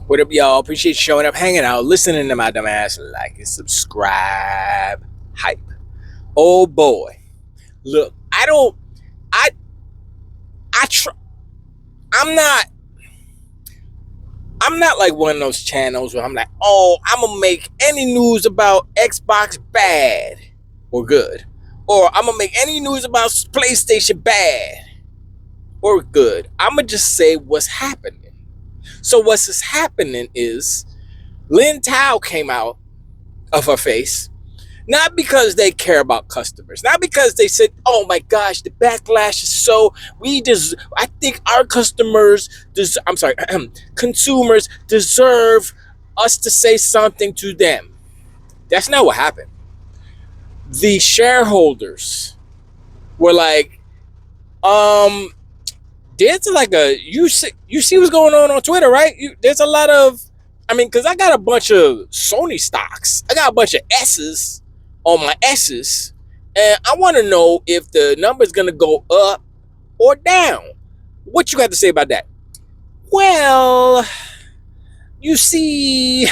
What up, y'all? Appreciate you showing up, hanging out, listening to my dumb ass. Like and subscribe. Hype. Oh boy. Look, I don't. I. I try. I'm not. I'm not like one of those channels where I'm like, oh, I'm gonna make any news about Xbox bad or good, or I'm gonna make any news about PlayStation bad or good. I'm gonna just say what's happening. So what's happening is Lin Tao came out of her face, not because they care about customers, not because they said, oh my gosh, the backlash is so, I think our consumers deserve us to say something to them. That's not what happened. The shareholders were like, there's like you see what's going on Twitter, right? There's a lot of, because I got a bunch of Sony stocks. I got a bunch of S's on my S's, and I want to know if the number's going to go up or down. What you got to say about that? Well, you see,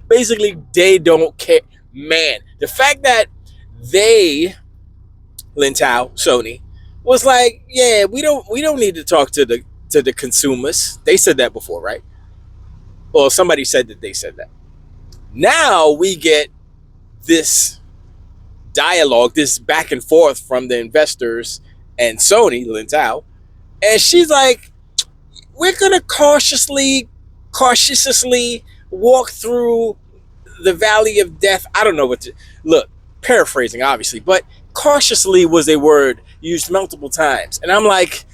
basically, they don't care. Man, the fact that Lin Tao, Sony, was like, yeah, we don't need to talk to the consumers. They said that before, right? Well, somebody said that they said that. Now we get this dialogue, this back and forth from the investors and Sony, Lin Tao, and she's like, we're gonna cautiously walk through the valley of death. I don't know what to look, paraphrasing obviously, but cautiously was a word used multiple times, and I'm like,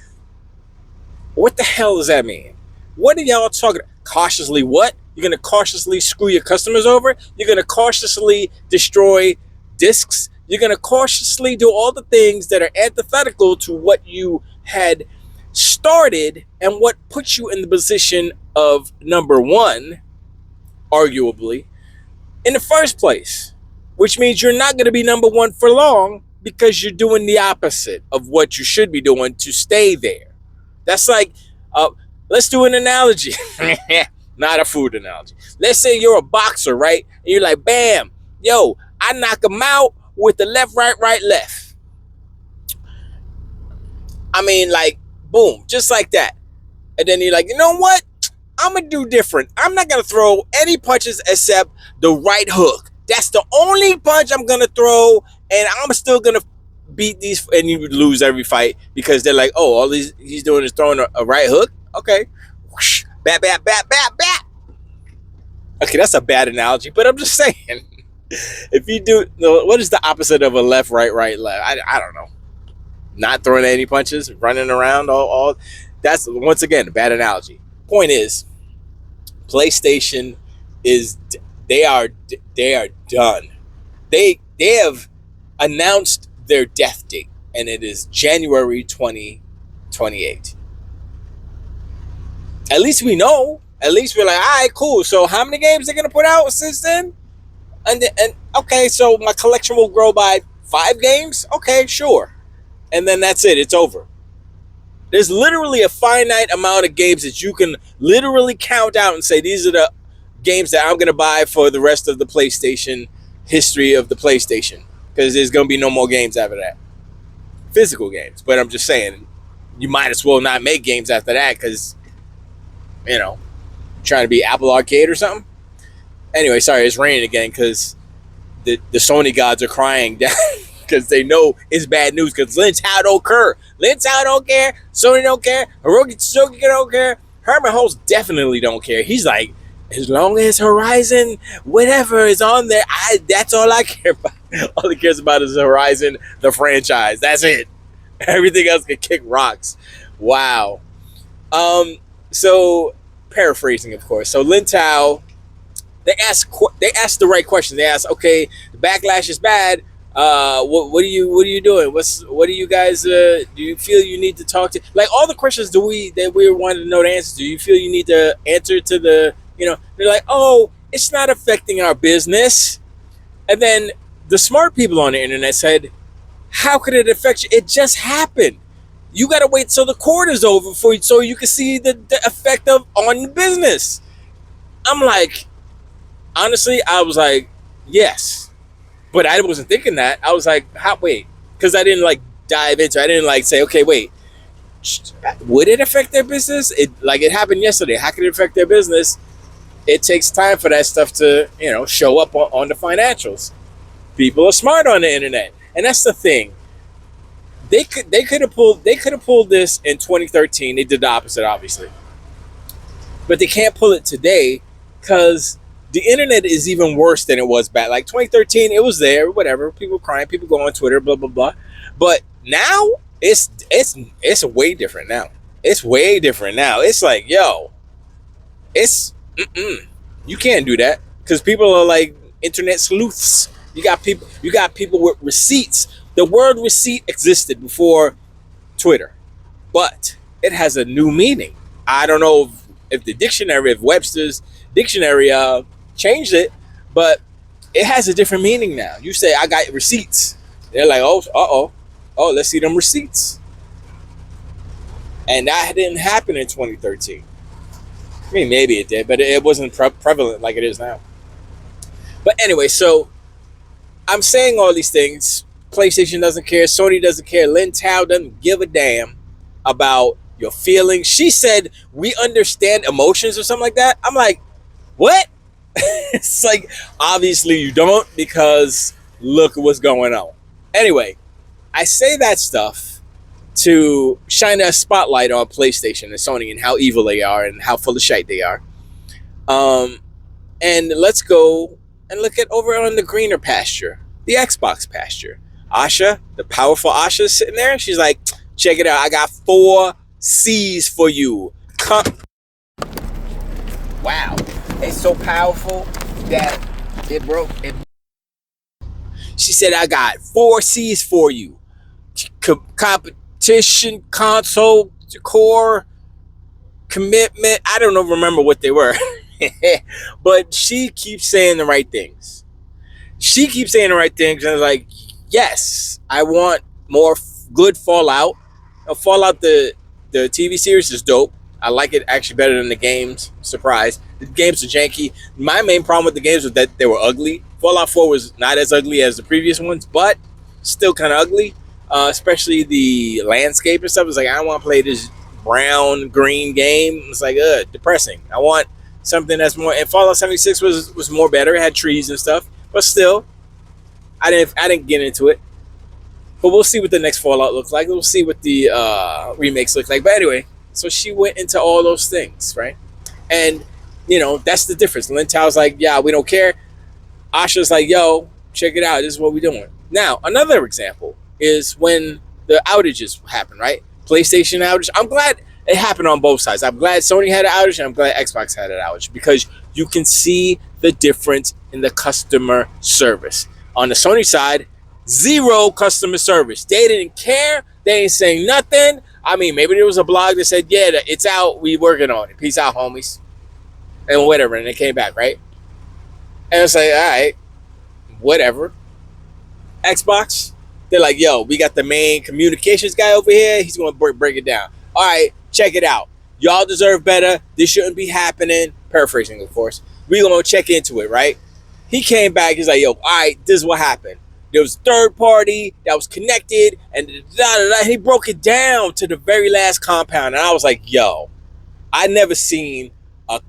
what the hell does that mean? What are y'all talking about? Cautiously what? You're gonna cautiously screw your customers over? You're gonna cautiously destroy discs? You're gonna cautiously do all the things that are antithetical to what you had started and what puts you in the position of number one, arguably, in the first place, which means you're not going to be number one for long because you're doing the opposite of what you should be doing to stay there. That's like, let's do an analogy. Not a food analogy. Let's say you're a boxer, right? And you're like, bam, yo, I knock him out with the left, right, left. Like, boom, just like that. And then you're like, you know what? I'm going to do different. I'm not going to throw any punches except the right hook. That's the only punch I'm going to throw, and I'm still going to beat these. And you lose every fight because they're like, oh, all he's doing is throwing a right hook? Okay. Whoosh, bat, bat, bat, bat, bat. Okay, that's a bad analogy, but I'm just saying. If you do, what is the opposite of a left, right, left? I don't know. Not throwing any punches, running around, all. That's, once again, a bad analogy. Point is, PlayStation they are done. They have announced their death date, and it is January 2028. At least we know. At least we're like, all right, cool. So how many games they're gonna put out since then? And okay, so my collection will grow by 5 games. Okay, sure. And then that's it. It's over. There's literally a finite amount of games that you can literally count out and say, these are the games that I'm going to buy for the rest of the PlayStation history of the PlayStation. Because there's going to be no more games after that. Physical games. But I'm just saying, you might as well not make games after that because, trying to be Apple Arcade or something. Anyway, sorry, it's raining again because the Sony gods are crying down. Because they know it's bad news. Because Lin Tao don't care. Lin Tao don't care. Sony don't care. Hiroki Tsuki don't care. Herman Holtz definitely don't care. He's like, as long as Horizon, whatever is on there, that's all I care about. All he cares about is Horizon, the franchise. That's it. Everything else can kick rocks. Wow. So, paraphrasing, of course. So, Lin Tao, they asked the right question. They asked, okay, the backlash is bad. What are you doing? What do you guys do you feel you need to talk to, like, all the questions that we wanted to know the answers to? Do you feel you need to answer to the, they're like, oh, it's not affecting our business. And then the smart people on the internet said, how could it affect you? It just happened. You got to wait till the quarter's over so you can see the effect on the business. I'm like, honestly, I was like, yes. But I wasn't thinking that. I was like, how, wait. Because I didn't like dive into it. I didn't like say, okay, wait. Would it affect their business? It happened yesterday. How could it affect their business? It takes time for that stuff to, show up on the financials. People are smart on the internet. And that's the thing. They could have pulled this in 2013. They did the opposite, obviously. But they can't pull it today because the internet is even worse than it was back. Like 2013, it was there, whatever. People crying, people go on Twitter, blah blah blah. But now it's way different now. It's way different now. It's like, yo, it's you can't do that because people are like internet sleuths. You got people with receipts. The word receipt existed before Twitter, but it has a new meaning. I don't know if the dictionary, if Webster's dictionary changed it, but it has a different meaning now. You say, I got receipts. They're like, oh, let's see them receipts. And that didn't happen in 2013. I mean, maybe it did, but it wasn't prevalent like it is now. But anyway, so I'm saying all these things. PlayStation doesn't care. Sony doesn't care. Lin Tao doesn't give a damn about your feelings. She said, we understand emotions or something like that. I'm like, what? It's like, obviously you don't, because look at what's going on. Anyway, I say that stuff to shine a spotlight on PlayStation and Sony and how evil they are and how full of shite they are. And let's go and look at over on the greener pasture, the Xbox pasture. Asha, the powerful Asha, is sitting there. She's like, check it out. I got 4 C's for you. Wow. It's so powerful that it broke. She said, I got 4 C's for you. Competition, console, core, commitment. I don't remember what they were. But she keeps saying the right things. And I was like, yes, I want more good Fallout. Fallout, the TV series is dope. I like it actually better than the games. Surprise. The games are janky. My main problem with the games was that they were ugly. Fallout 4 was not as ugly as the previous ones, but still kind of ugly. Especially the landscape and stuff. It's like, I don't want to play this brown, green game. It's like, depressing. I want something that's more. And Fallout 76 was more better. It had trees and stuff. But still, I didn't get into it. But we'll see what the next Fallout looks like. We'll see what the remakes look like. But anyway, so she went into all those things, right? And, that's the difference. Lin Tao's like, yeah, we don't care. Asha's like, yo, check it out. This is what we're doing. Now, another example is when the outages happen, right? PlayStation outage. I'm glad it happened on both sides. I'm glad Sony had an outage, and I'm glad Xbox had an outage, because you can see the difference in the customer service. On the Sony side, 0 customer service. They didn't care. They ain't saying nothing. I mean, maybe there was a blog that said, yeah, it's out. We working on it. Peace out, homies. And whatever. And they came back, right? And it's like, all right, whatever. Xbox, they're like, yo, we got the main communications guy over here. He's going to break it down. All right, check it out. Y'all deserve better. This shouldn't be happening. Paraphrasing, of course. We going to check into it, right? He came back. He's like, yo, all right, this is what happened. There was a third party that was connected, and he broke it down to the very last compound. And I was like, yo, I never seen a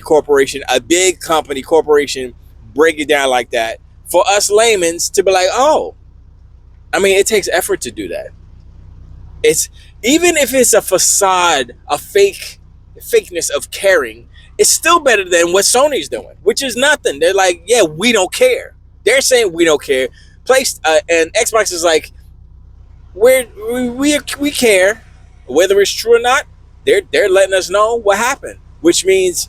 corporation, a big company, corporation break it down like that. For us laymen's to be like, oh, I mean, it takes effort to do that. It's, even if it's a facade, a fakeness of caring, it's still better than what Sony's doing, which is nothing. They're like, yeah, we don't care. They're saying we don't care. And Xbox is like, we care, whether it's true or not. They're letting us know what happened, which means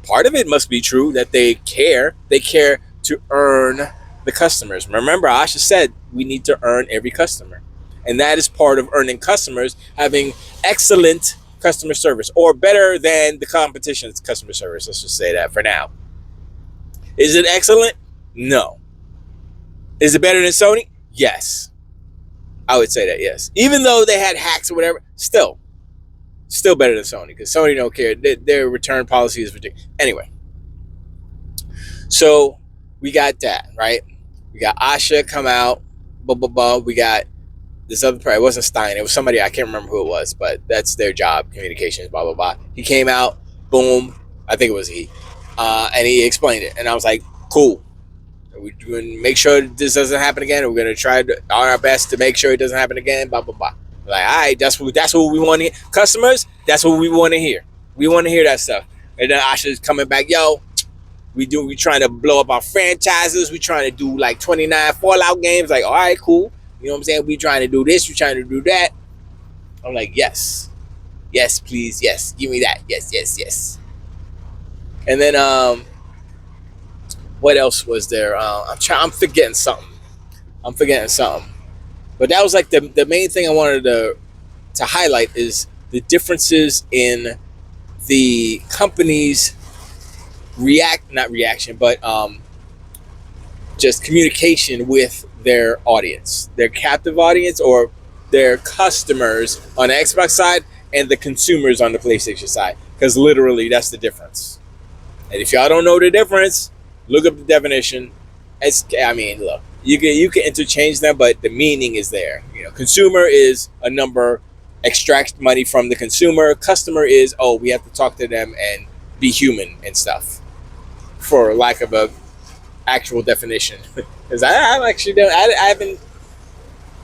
part of it must be true that they care. They care to earn the customers. Remember, Asha said we need to earn every customer, and that is part of earning customers, having excellent customer service, or better than the competition's customer service. Let's just say that for now. Is it excellent? No. Is it better than Sony? Yes. I would say that, yes. Even though they had hacks or whatever, still better than Sony, because Sony don't care. Their return policy is ridiculous. Anyway, So we got that, right? We got Asha come out, blah blah blah. We got this other person. It wasn't Stein. It was somebody, I can't remember who it was, but that's their job, communications, blah blah blah. He came out, boom. I think it was he, and he explained it, and I was like, cool. We're going to make sure this doesn't happen again. We're going to try our best to make sure it doesn't happen again. Blah blah blah. Like, all right, that's what we want to hear. Customers, that's what we want to hear. We want to hear that stuff. And then Asha's coming back, yo. We trying to blow up our franchises. We trying to do like 29 Fallout games. Like, all right, cool. You know what I'm saying? We trying to do this. We trying to do that. I'm like, yes, yes, please, yes, give me that. Yes, yes, yes. And then what else was there? I'm forgetting something. But that was like the main thing I wanted to highlight is the differences in the company's not reaction, but just communication with their audience, their captive audience, or their customers on the Xbox side and the consumers on the PlayStation side. Because literally, that's the difference. And if y'all don't know the difference, look up the definition. Look, you can interchange them, but the meaning is there. You know, consumer is a number, extract money from the consumer. Customer is, oh, we have to talk to them and be human and stuff, for lack of a actual definition. Because I actually don't. I haven't.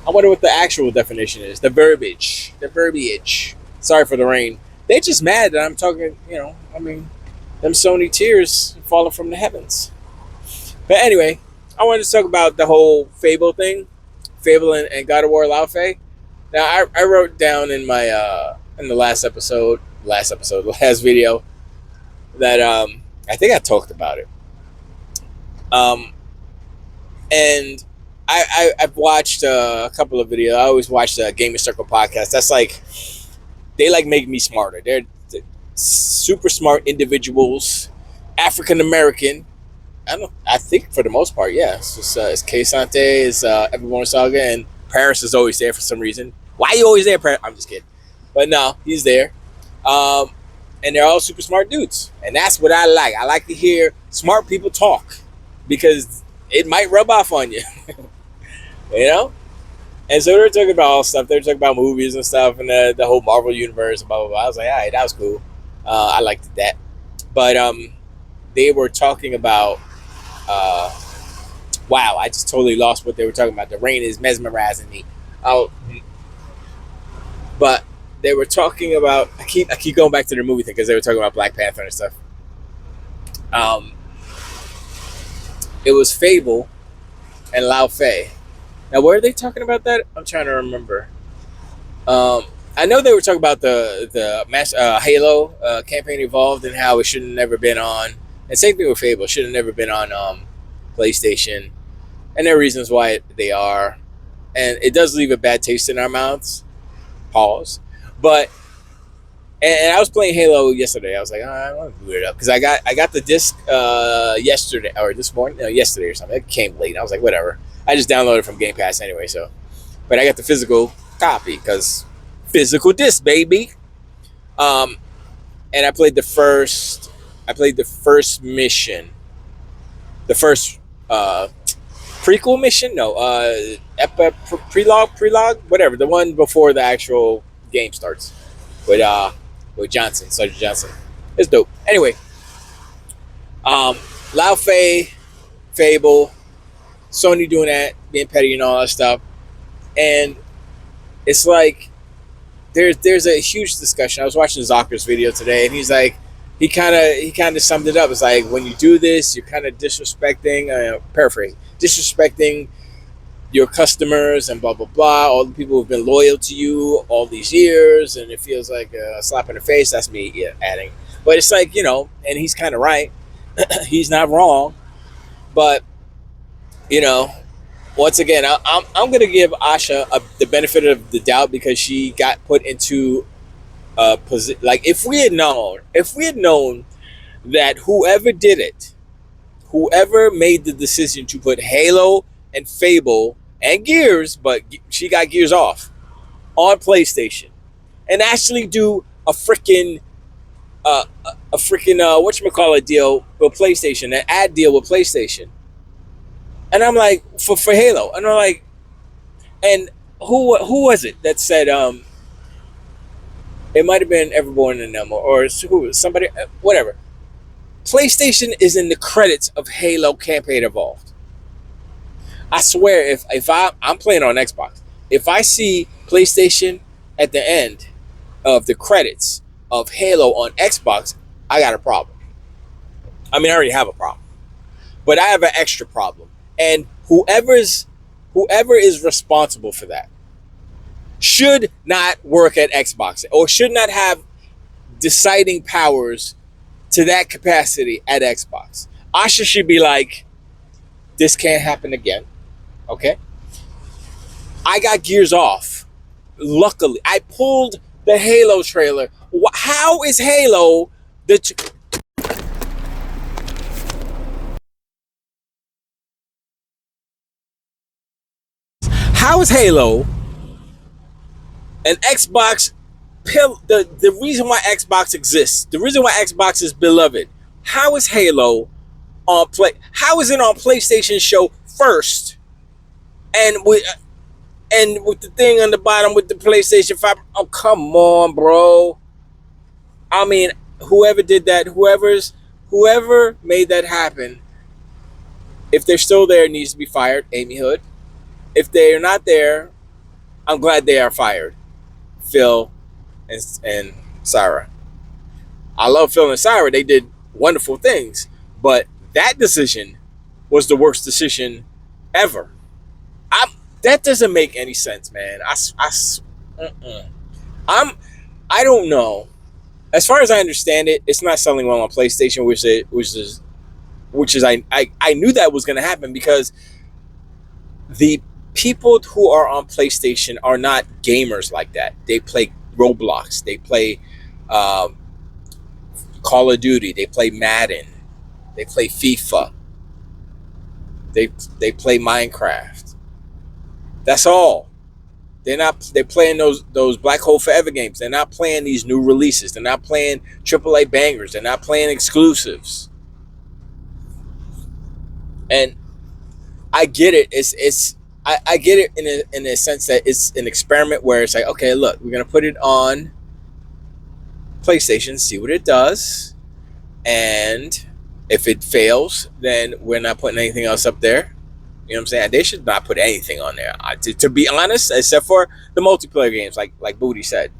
I wonder what the actual definition is. The verbiage. Sorry for the rain. They're just mad that I'm talking. Them Sony tears falling from the heavens. But anyway, I wanted to talk about the whole Fable thing, Fable and God of War Laufey. Now I wrote down in my in the last video, that I think I talked about it. And I've watched a couple of videos. I always watch the Gaming Circle podcast. That's like, they like make me smarter. They're super smart individuals, African American. I think for the most part, yeah. It's Kay Sante, it's Everborn Saga, and Paris is always there for some reason. Why are you always there, Paris? I'm just kidding. But no, he's there. And they're all super smart dudes. And that's what I like. I like to hear smart people talk, because it might rub off on you. You know? And so they're talking about all stuff. They're talking about movies and stuff, and the whole Marvel universe, blah, blah, blah. I was like, all right, that was cool. I liked that. But they were talking about, wow, I just totally lost what they were talking about. The rain is mesmerizing me. But they were talking about, I keep going back to the movie thing, because they were talking about Black Panther and stuff. It was Fable and Laufey. Now, were they talking about that? I'm trying to remember. I know they were talking about the Halo campaign Evolved, and how it should have never been on. And same thing with Fable, should have never been on PlayStation. And there are reasons why they are. And it does leave a bad taste in our mouths. Pause. But and I was playing Halo yesterday. I was like, I want to boot it up, because I got the disc yesterday, or this morning, yesterday or something. It came late. I was like, whatever. I just downloaded it from Game Pass anyway. So, but I got the physical copy, because physical disc, baby. And I played the first mission, the first prequel mission. No, prelogue, whatever. The one before the actual game starts with Sergeant Johnson. It's dope. Anyway, Laufey, Fable, Sony doing that, being petty and all that stuff, and it's like there's a huge discussion. I was watching Zucker's video today, and he's like, he kind of summed it up. It's like, when you do this, you're kind of disrespecting, paraphrase, disrespecting your customers and blah blah blah, all the people who've been loyal to you all these years, and it feels like a slap in the face. That's me adding, but it's like, and he's kind of right. He's not wrong, but once again, I'm gonna give Asha the benefit of the doubt, because she got put into a position. Like, if we had known that whoever made the decision to put Halo and Fable and Gears, but she got Gears off, on PlayStation, and actually do a freaking a freaking whatchamacallit deal with PlayStation, an ad deal with PlayStation. And I'm like, for Halo. And I'm like, and who was it that said it might have been Everborn and them, or who, somebody, whatever. PlayStation is in the credits of Halo Campaign Evolved. I swear, if I'm playing on Xbox, if I see PlayStation at the end of the credits of Halo on Xbox, I got a problem. I mean, I already have a problem, but I have an extra problem. And whoever is responsible for that should not work at Xbox, or should not have deciding powers to that capacity at Xbox. Asha should be like, this can't happen again. Okay? I got Gears off. Luckily, I pulled the Halo trailer. How is Halo how is Halo an Xbox the reason why Xbox exists, the reason why Xbox is beloved? How is Halo on play? How is it on PlayStation show first, and with the thing on the bottom with the PlayStation 5? Oh, come on, bro. I mean, whoever did that, whoever made that happen, if they're still there, needs to be fired. Amy Hood. If they're not there, I'm glad they are fired. Phil and Sarah. I love Phil and Sarah. They did wonderful things, but that decision was the worst decision ever. That doesn't make any sense, man. I don't know. As far as I understand it, it's not selling well on PlayStation, which is I knew that was going to happen, because the people who are on PlayStation are not gamers like that. They play Roblox, they play Call of Duty, they play Madden, they play FIFA, they play Minecraft. That's all. They're playing those Black Hole Forever games. They're not playing these new releases. They're not playing AAA bangers. They're not playing exclusives. And I get it. I get it in a sense that it's an experiment where it's like, okay, look, we're gonna put it on PlayStation, see what it does, and if it fails, then we're not putting anything else up there. You know what I'm saying? They should not put anything on there, to be honest, except for the multiplayer games, like Booty said.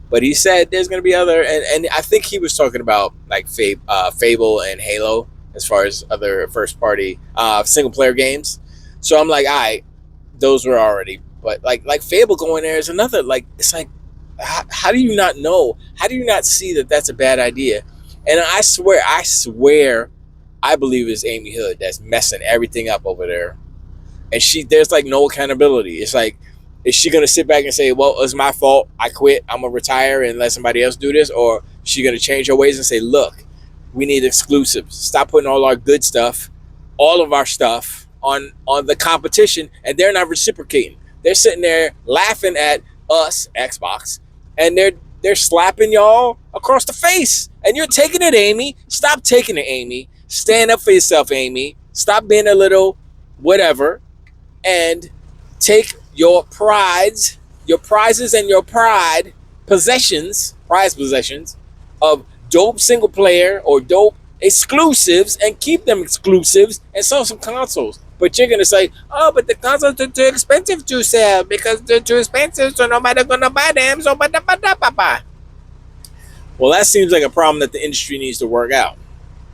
But he said there's gonna be other, and I think he was talking about like Fable and Halo as far as other first party single player games. So I'm like, all right, those were already, but like Fable going there is another, like, it's like, how do you not know? How do you not see that that's a bad idea? And I swear, I believe it's Amy Hood that's messing everything up over there. And there's like no accountability. It's like, is she gonna sit back and say, well, it's my fault, I quit, I'm gonna retire and let somebody else do this? Or is she gonna change her ways and say, look, we need exclusives. Stop putting all our good stuff, all of our stuff on the competition, and they're not reciprocating. They're sitting there laughing at us, Xbox, and they're slapping y'all across the face. And you're taking it, Amy. Stop taking it, Amy. Stand up for yourself, Amy. Stop being a little whatever, and take your prizes and your prize possessions of dope single player or dope exclusives, and keep them exclusives and sell some consoles. But you're gonna say, oh, but the consoles are too expensive to sell because they're too expensive, so nobody's gonna buy them. So well, that seems like a problem that the industry needs to work out,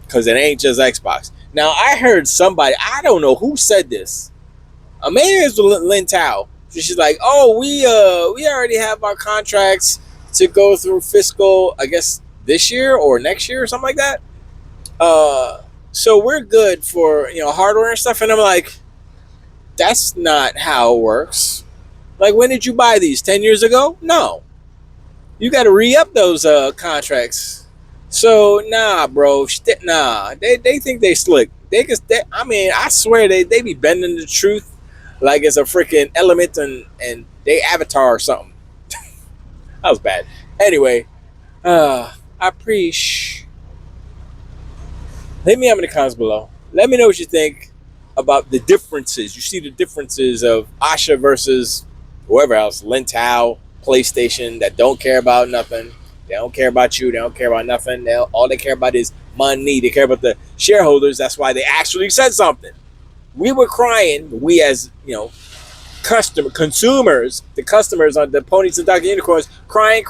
because it ain't just Xbox. Now, I heard somebody, I don't know who said this. Maybe it's Lin Tao. She's like, oh, we already have our contracts to go through fiscal, I guess, this year or next year or something like that. So we're good for, hardware and stuff. And I'm like, that's not how it works. Like, when did you buy these? 10 years ago? No. You got to re-up those contracts. So, nah, bro. Nah. They think they slick. I swear they be bending the truth like it's a freaking element and they avatar or something. That was bad. Anyway, I I appreciate. Leave me up in the comments below. Let me know what you think about the differences. You see the differences of Asha versus whoever else, Lintao, PlayStation, that don't care about nothing. They don't care about you. They don't care about nothing. All they care about is money. They care about the shareholders. That's why they actually said something. We were crying. We as, consumers, the customers on the ponies and Dr. Unicorns, crying.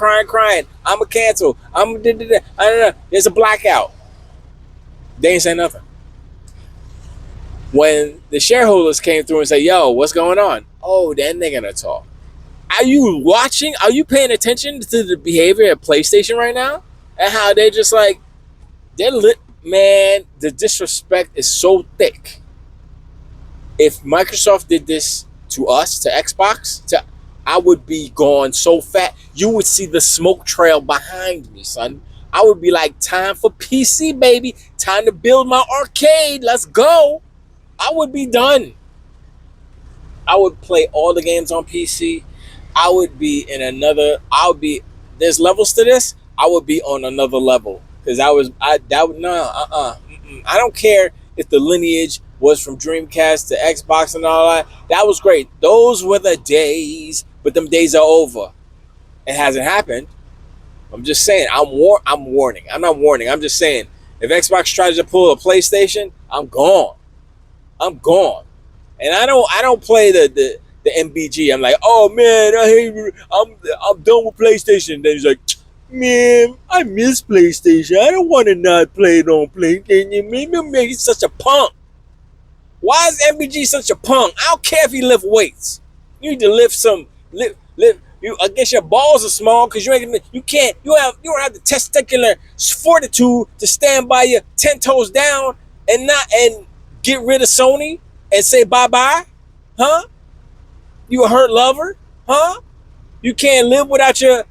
I'm a cancel. I don't know. There's a blackout. They ain't say nothing. When the shareholders came through and said, yo, what's going on? Oh, then they're going to talk. Are you watching? Are you paying attention to the behavior of PlayStation right now? And how they're just like, they're lit. Man, the disrespect is so thick. If Microsoft did this to us, to Xbox, I would be gone so fat. You would see the smoke trail behind me, son. I would be like, time for PC, baby. Time to build my arcade. Let's go. I would be done. I would play all the games on PC. I would be in another. There's levels to this. I would be on another level because I don't care if the lineage was from Dreamcast to Xbox and all that. That was great. Those were the days, but them days are over. It hasn't happened. I'm just saying. I'm warning. I'm not warning. I'm just saying. If Xbox tries to pull a PlayStation, I'm gone. I'm gone. And I don't play the MBG. I'm like, oh man, I hate. I'm done with PlayStation. Then he's like, man, I miss PlayStation. I don't want to not play it on PlayStation. Man, he's such a punk. Why is MBG such a punk? I don't care if he lift weights. You need to lift some. Lift. I guess your balls are small because you don't have the testicular fortitude to stand by you 10 toes down and get rid of Sony and say bye-bye? Huh? You a hurt lover? Huh? You can't live without your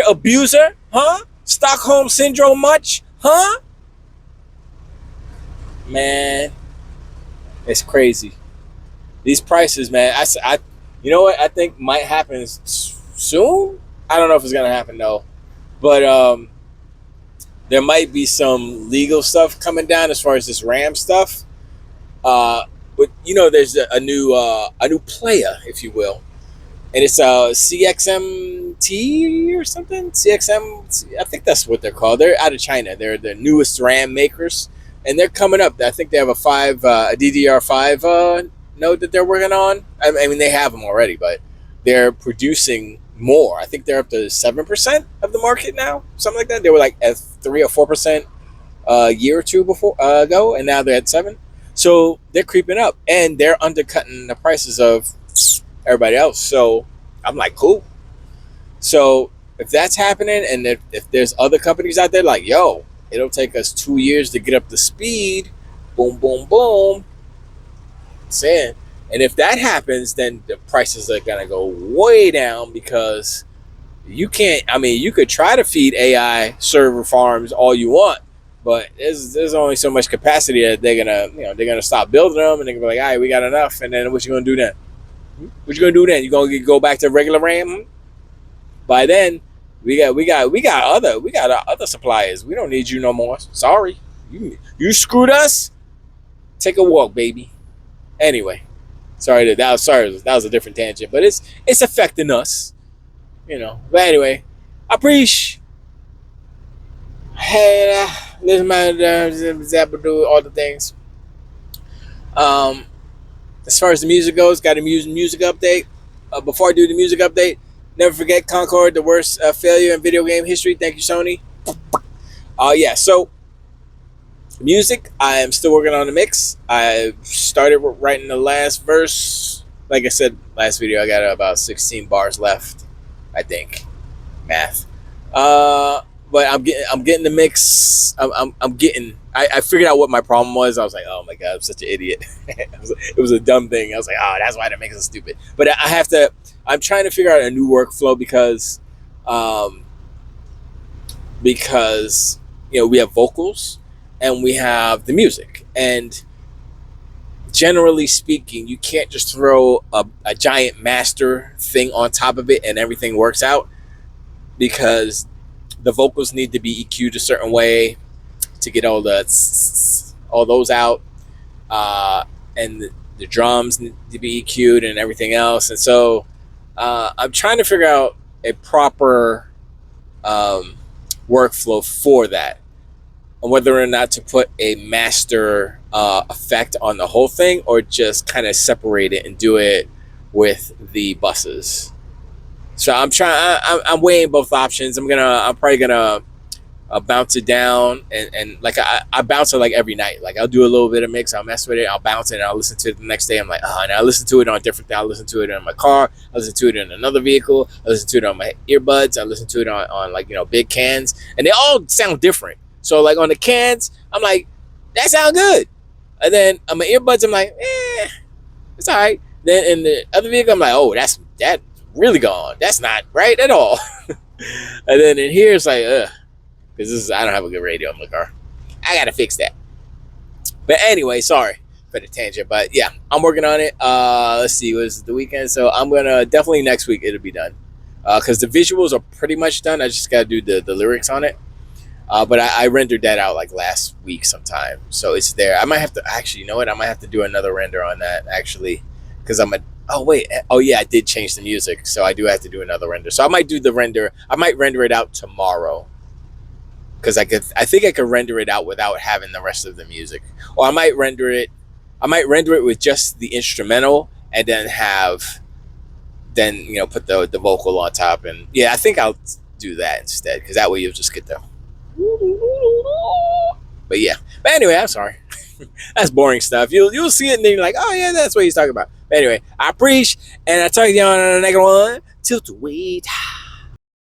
abuser? Huh? Stockholm syndrome much? Huh? Man, it's crazy. These prices, man. You know what I think might happen soon? I don't know if it's gonna happen though, but there might be some legal stuff coming down as far as this RAM stuff. But there's a new player, if you will, and it's a CXMT or something. CXM, I think that's what they're called. They're out of China. They're the newest RAM makers, and they're coming up. I think they have a DDR5 node that they're working on. I mean, they have them already, but they're producing more. I think they're up to 7% of the market now, something like that. They were like at 3 or 4% a year or two ago, and now they're at 7. So they're creeping up, and they're undercutting the prices of everybody else. So I'm like, cool. So if that's happening, and if there's other companies out there like, yo, it'll take us 2 years to get up to speed, boom, boom, boom. Saying, and if that happens, then the prices are gonna go way down because you can't. I mean, you could try to feed AI server farms all you want, but there's only so much capacity that they're gonna stop building them, and they're gonna be like, all right, we got enough. And then what you gonna do then? What you gonna do then? You gonna go back to regular RAM? By then, we got other suppliers. We don't need you no more. Sorry, you screwed us. Take a walk, baby. Anyway, that was a different tangent, but it's affecting us, But anyway, I appreciate. Hey, listen, man, do all the things. As far as the music goes, got a music update. Before I do the music update, never forget Concord, the worst failure in video game history. Thank you, Sony. Yeah. So. Music, I am still working on the mix. I started writing the last verse. Like I said last video, I got about 16 bars left, I think. Math. But I'm getting the mix. I figured out what my problem was. I was like, oh my god, I'm such an idiot. It was a dumb thing. I was like, oh, that's why the mix is stupid. But I'm trying to figure out a new workflow because we have vocals. And we have the music. And generally speaking, you can't just throw a giant master thing on top of it and everything works out. Because the vocals need to be EQ'd a certain way to get all those out, and the drums need to be EQ'd and everything else. And so I'm trying to figure out a proper workflow for that, and whether or not to put a master effect on the whole thing or just kind of separate it and do it with the buses. So I'm weighing both options. I'm probably gonna bounce it down, and like I bounce it like every night. Like I'll do a little bit of mix, I'll mess with it, I'll bounce it, and I'll listen to it the next day. I'm like, and I listen to it on a different thing. I listen to it in my car, I listen to it in another vehicle, I listen to it on my earbuds, I listen to it on like, big cans, and they all sound different. So like on the cans, I'm like, that sound good. And then on my earbuds, I'm like, it's all right. Then in the other vehicle, I'm like, oh, that's really gone. That's not right at all. And then in here, it's like, because I don't have a good radio in my car. I gotta fix that. But anyway, sorry for the tangent. But yeah, I'm working on it. Let's see, was the weekend? So I'm gonna definitely next week it'll be done. Because the visuals are pretty much done. I just gotta do the lyrics on it. But I rendered that out like last week sometime, so it's there. I might have to actually, you know what? I might have to do another render on that actually, because I did change the music, so I do have to do another render. So I might do the render. I might render it out tomorrow, because I think I could render it out without having the rest of the music, or I might render it with just the instrumental and then put the vocal on top. And yeah, I think I'll do that instead, because that way you'll just get the. But yeah. But anyway, I'm sorry. That's boring stuff. You'll see it and then you're like, oh yeah, that's what he's talking about. But anyway, I appreciate, and I talk to you on the next one. Tilt the weight.